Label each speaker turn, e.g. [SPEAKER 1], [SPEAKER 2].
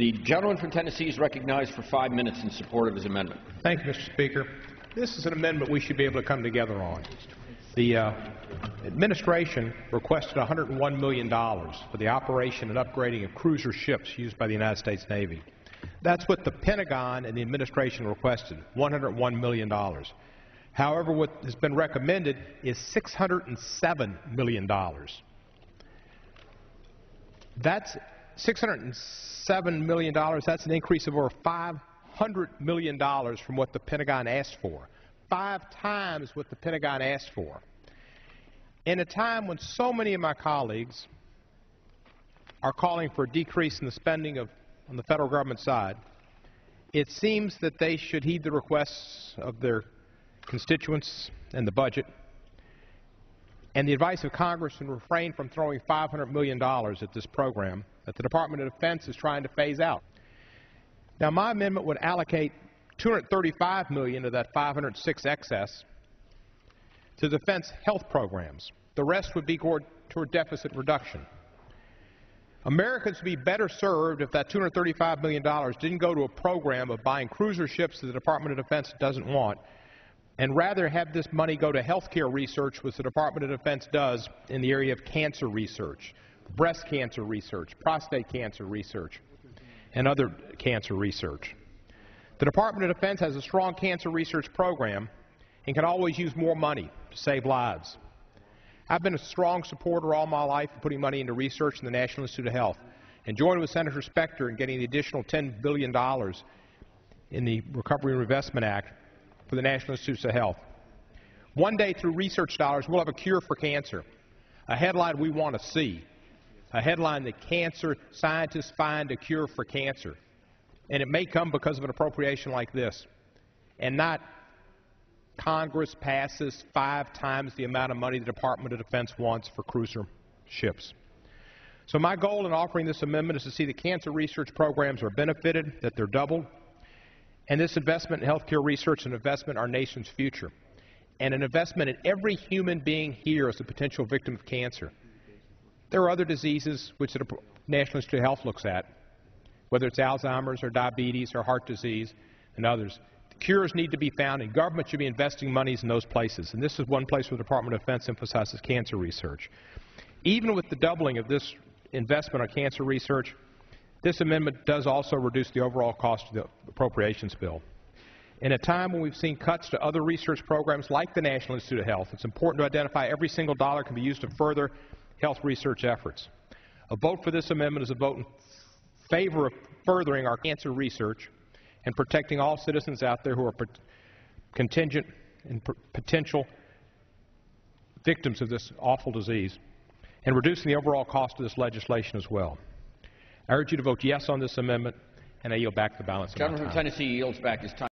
[SPEAKER 1] The gentleman from Tennessee is recognized for 5 minutes in support of his amendment.
[SPEAKER 2] Thank you, Mr. Speaker. This is an amendment we should be able to come together on. The administration requested $101 million for the operation and upgrading of cruiser ships used by the United States Navy. That's what the Pentagon and the administration requested, $101 million. However, what has been recommended is $607 million. That's $607 million. That's an increase of over $500 million from what the Pentagon asked for. 5 times what the Pentagon asked for. In a time when so many of my colleagues are calling for a decrease in the spending on the federal government side, it seems that they should heed the requests of their constituents and the budget and the advice of Congress and refrain from throwing $500 million at this program that the Department of Defense is trying to phase out. Now, my amendment would allocate $235 million of that 506 excess to defense health programs. The rest would be toward deficit reduction. Americans would be better served if that $235 million didn't go to a program of buying cruiser ships that the Department of Defense doesn't want, and rather have this money go to health care research, which the Department of Defense does in the area of cancer research, breast cancer research, prostate cancer research, and other cancer research. The Department of Defense has a strong cancer research program and can always use more money to save lives. I've been a strong supporter all my life of putting money into research in the National Institute of Health, and joined with Senator Specter in getting the additional $10 billion in the Recovery and Reinvestment Act for the National Institutes of Health. One day, through research dollars, we'll have a cure for cancer, a headline we want to see, a headline that cancer scientists find a cure for cancer. And it may come because of an appropriation like this, and not Congress passes 5 times the amount of money the Department of Defense wants for cruiser ships. So my goal in offering this amendment is to see that cancer research programs are benefited, that they're doubled, and this investment in health care research and investment in our nation's future, and an investment in every human being here as a potential victim of cancer. There are other diseases which the National Institute of Health looks at, whether it's Alzheimer's or diabetes or heart disease and others. The cures need to be found, and government should be investing monies in those places. And this is one place where the Department of Defense emphasizes cancer research. Even with the doubling of this investment on cancer research, this amendment does also reduce the overall cost of the appropriations bill. In a time when we've seen cuts to other research programs like the National Institute of Health, it's important to identify every single dollar can be used to further health research efforts. A vote for this amendment is a vote in favor of furthering our cancer research and protecting all citizens out there who are contingent and potential victims of this awful disease, and reducing the overall cost of this legislation as well. I urge you to vote yes on this amendment, and I yield back the balance of my time.
[SPEAKER 1] The gentleman from Tennessee yields back his time.